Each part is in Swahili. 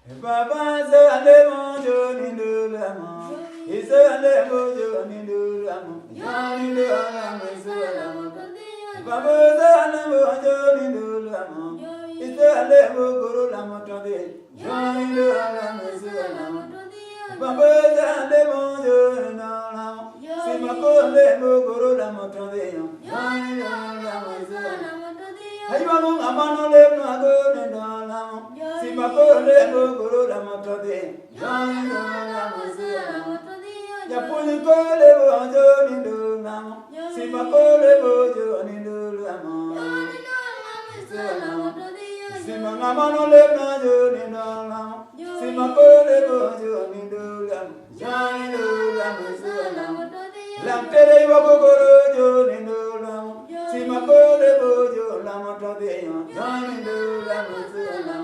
Papa zale mojo ni ndulamo, izale mojo ni ndulamo, yani ndulamo izale. Papa zale mojo ni ndulamo, izale mojo lamo tobe, yani ndulamo izale. Papa zale mojo ni ndulamo, simakole mojo lamo tobe, yani ndulamo izale. Ayuangu amano le nago ni ndulamo. Simakole mogoro la matade, yani la mazela. Yapuni kole bojo ni ndulamo, simakole bojo ni ndulamo. Simangama le najo ni ndulamo, simakole bojo ni ndulamo, yani la mazela. Lamtere wagogoro jo ni ndulamo, simakole bojo la matade, yani la mazela.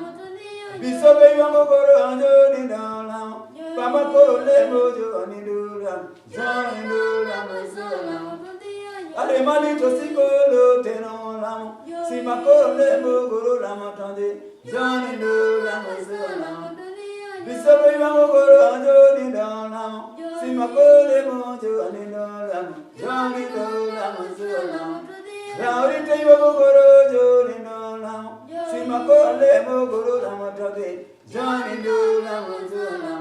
Bisobe yango koro anjo ni ndulamo, papa kole mojo ni ndulamo, yani ndulamo izala. Ale malito sikolo teno lamo, simakole mogoro lamo tande, yani ndulamo izala. Bisobe yango koro anjo ni ndulamo, simakole mojo ni ndulamo, yani ndulamo izala. Raurite yango koro jo ni ndulamo. Simakole mogoro la matade, yani ndulamo izala.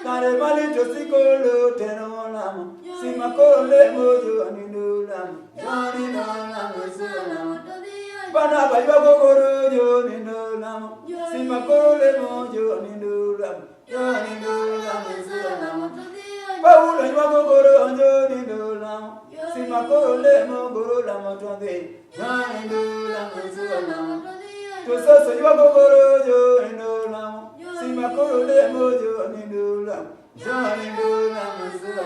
Kare malito sikolo teno lamo, simakole mojo ni ndulamo, yani ndulamo izala. Bana baywa gogoro jo ni ndulamo, simakole mojo ni ndulamo, yani ndulamo izala. Paulo ywa gogoro jo ni ndulamo, simakole mogoro la matade, yani ndulamo izala. Tososo ywa gogoro jo ni ndulamo, simakole mojo ni ndulamo, yani ndulamo izala.